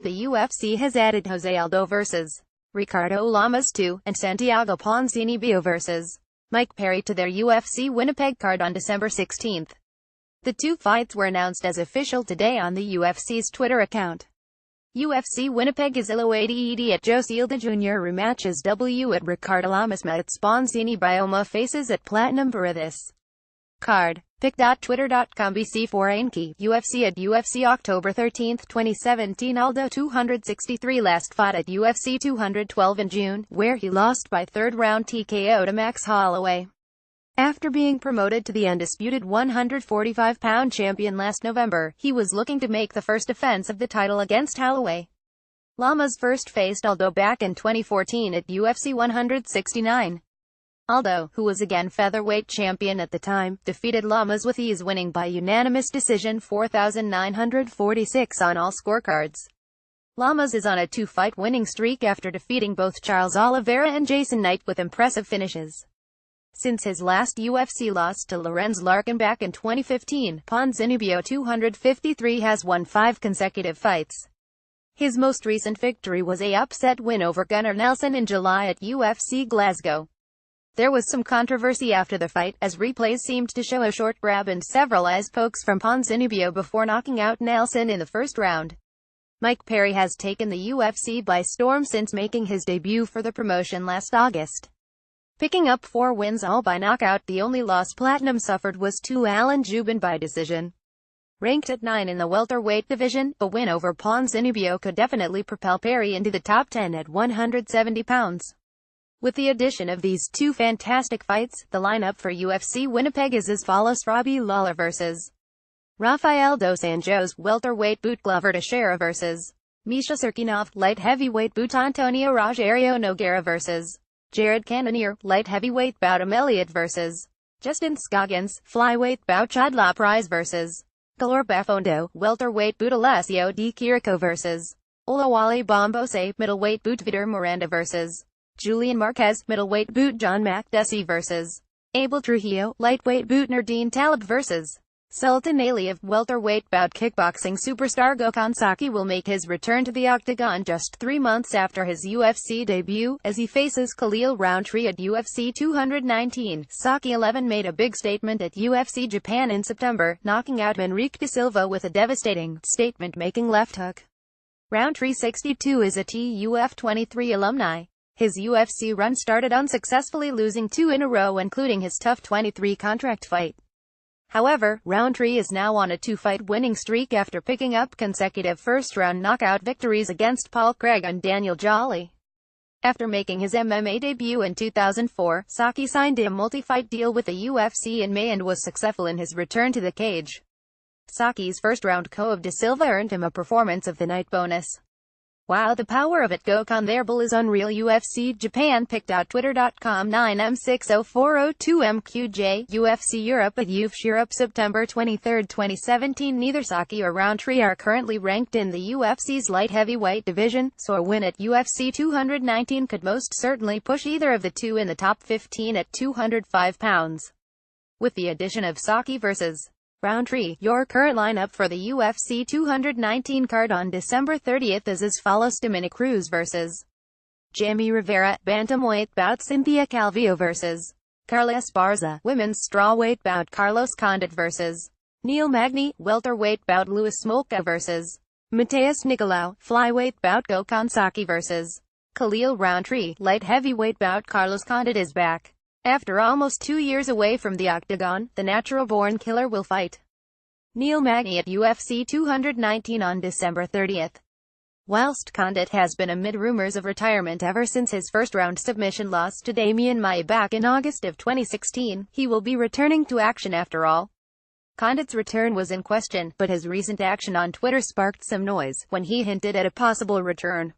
the UFC has added Jose Aldo vs. Ricardo Lamas 2, and Santiago Ponzinibbio vs. Mike Perry to their UFC Winnipeg card on December 16. The two fights were announced as official today on the UFC's Twitter account. UFC Winnipeg is Iloadi at Jose Aldo Jr. rematches W at Ricardo Lamas meets Ponzinibbio faces at Platinum Barra. This card. Pic.twitter.com BC4 UFC at UFC October 13, 2017 Aldo 263 last fought at UFC 212 in June, where he lost by third-round TKO to Max Holloway. After being promoted to the undisputed 145-pound champion last November, he was looking to make the first defense of the title against Holloway. Lamas first faced Aldo back in 2014 at UFC 169. Aldo, who was again featherweight champion at the time, defeated Lamas with ease, winning by unanimous decision 4,946 on all scorecards. Lamas is on a two-fight winning streak after defeating both Charles Oliveira and Jason Knight with impressive finishes. Since his last UFC loss to Lorenz Larkin back in 2015, Ponzinibbio 253 has won 5 consecutive fights. His most recent victory was a upset win over Gunnar Nelson in July at UFC Glasgow. There was some controversy after the fight, as replays seemed to show a short grab and several eyes pokes from Ponzinibbio before knocking out Nelson in the first round. Mike Perry has taken the UFC by storm since making his debut for the promotion last August. Picking up 4 wins all by knockout, the only loss Platinum suffered was to Alan Jubin by decision. Ranked at 9 in the welterweight division, a win over Ponzinibbio could definitely propel Perry into the top 10 at 170 pounds. With the addition of these two fantastic fights, the lineup for UFC Winnipeg is as follows: Robbie Lawler vs. Rafael dos Anjos, welterweight bout Glover Teixeira vs. Misha Cirkunov, light heavyweight bout Antonio Rogerio Nogueira vs. Jared Cannonier, light heavyweight bout Elliott vs. Justin Scoggins, flyweight bout Chad LaPrise vs. Galor Bafondo, welterweight bout Alessio Di Chirico vs. Olawale Bombose, middleweight bout Vitor Miranda vs. Julian Marquez, middleweight bout John Makdessi vs. Abel Trujillo, lightweight bout Nurdin Talib vs. Sultan Aliyev, welterweight bout kickboxing superstar Gokhan Saki will make his return to the octagon just 3 months after his UFC debut, as he faces Khalil Rountree at UFC 219. Saki 11 made a big statement at UFC Japan in September, knocking out Henrique da Silva with a devastating, statement-making left hook. Rountree 62 is a TUF 23 alumni. His UFC run started unsuccessfully, losing 2 in a row including his TUF 23 contract fight. However, Rountree is now on a 2-fight winning streak after picking up consecutive first-round knockout victories against Paul Craig and Daniel Jolly. After making his MMA debut in 2004, Saki signed a multi-fight deal with the UFC in May and was successful in his return to the cage. Saki's first-round KO of da Silva earned him a Performance of the Night bonus. Wow, the power of it. Gokhan their bull is unreal. UFC Japan Pic.twitter.com 9M604002MQJ UFC Europe at UFC Europe September 23, 2017 Neither Saki or Rountree are currently ranked in the UFC's light heavyweight division, so a win at UFC 219 could most certainly push either of the two in the top 15 at 205 pounds. With the addition of Saki vs. Rountree, your current lineup for the UFC 219 card on December 30 is as follows: Dominic Cruz vs. Jamie Rivera, bantamweight bout Cynthia Calvillo vs. Carla Esparza, women's strawweight bout Carlos Condit vs. Neil Magny, welterweight bout Louis Smolka vs. Mateus Nicolau, flyweight bout Gokhan Saki vs. Khalil Rountree, light heavyweight bout Carlos Condit is back. After almost 2 years away from the octagon, the natural-born killer will fight Neil Magny at UFC 219 on December 30. Whilst Condit has been amid rumors of retirement ever since his first-round submission loss to Damian Maia back in August of 2016, he will be returning to action after all. Condit's return was in question, but his recent action on Twitter sparked some noise, when he hinted at a possible return.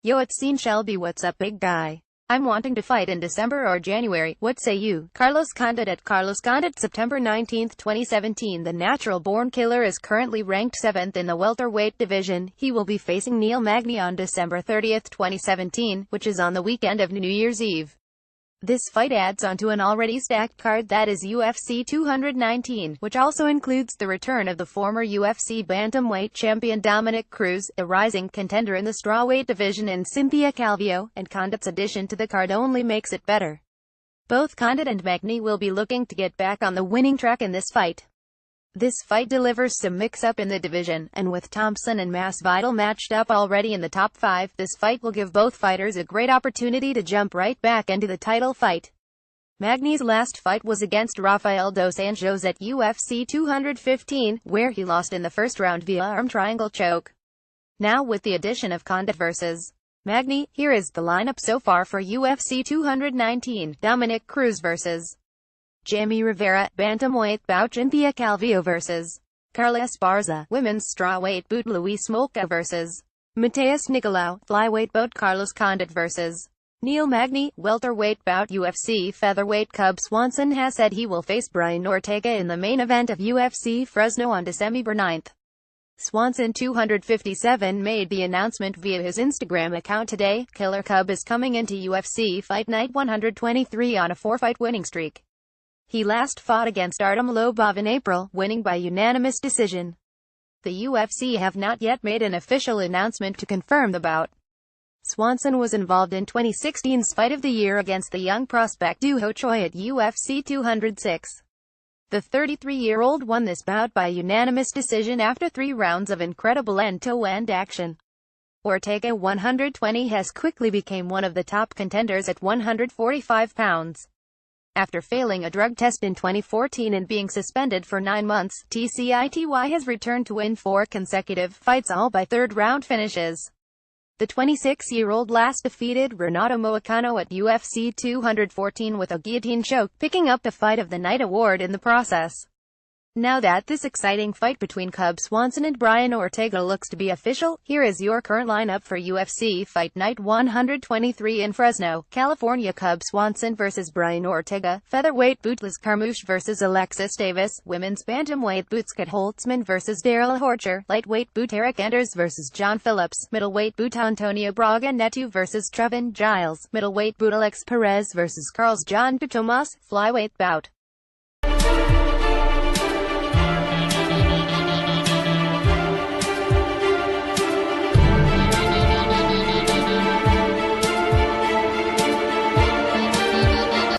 Yo, it's seen Shelby, what's up big guy? I'm wanting to fight in December or January, what say you? Carlos Condit at Carlos Condit September 19, 2017 The natural-born killer is currently ranked 7th in the welterweight division. He will be facing Neil Magny on December 30, 2017, which is on the weekend of New Year's Eve. This fight adds on to an already stacked card that is UFC 219, which also includes the return of the former UFC bantamweight champion Dominick Cruz, a rising contender in the strawweight division, and Cynthia Calvillo, and Condit's addition to the card only makes it better. Both Condit and Magny will be looking to get back on the winning track in this fight. This fight delivers some mix-up in the division, and with Thompson and Masvidal matched up already in the top 5, this fight will give both fighters a great opportunity to jump right back into the title fight. Magny's last fight was against Rafael dos Anjos at UFC 215, where he lost in the first round via arm triangle choke. Now with the addition of Condit vs. Magny, here is the lineup so far for UFC 219. Dominick Cruz vs. Jamie Rivera, bantamweight bout Cynthia Calvillo vs. Carla Esparza, women's strawweight bout Luis Smolka vs. Mateus Nicolau, flyweight bout Carlos Condit vs. Neil Magny, welterweight bout UFC featherweight Cub Swanson has said he will face Brian Ortega in the main event of UFC Fresno on December 9. Swanson 257 made the announcement via his Instagram account today. Killer Cub is coming into UFC Fight Night 123 on a 4-fight winning streak. He last fought against Artem Lobov in April, winning by unanimous decision. The UFC have not yet made an official announcement to confirm the bout. Swanson was involved in 2016's Fight of the Year against the young prospect Doo Ho Choi at UFC 206. The 33-year-old won this bout by unanimous decision after 3 rounds of incredible end-to-end action. Ortega 120 has quickly become one of the top contenders at 145 pounds. After failing a drug test in 2014 and being suspended for 9 months, TCITY has returned to win 4 consecutive fights, all by third-round finishes. The 26-year-old last defeated Renato Moicano at UFC 214 with a guillotine choke, picking up the Fight of the Night award in the process. Now that this exciting fight between Cub Swanson and Brian Ortega looks to be official, here is your current lineup for UFC Fight Night 123 in Fresno, California. Cub Swanson vs. Brian Ortega, featherweight bout Liz Carmouche vs. Alexis Davis, women's bantamweight bout Scott Holtzman vs. Daryl Horcher, lightweight bout Eric Anders vs. John Phillips, middleweight bout Antonio Braga Neto vs. Trevin Giles, middleweight bout Alex Perez vs. Carlos John Tomas, flyweight bout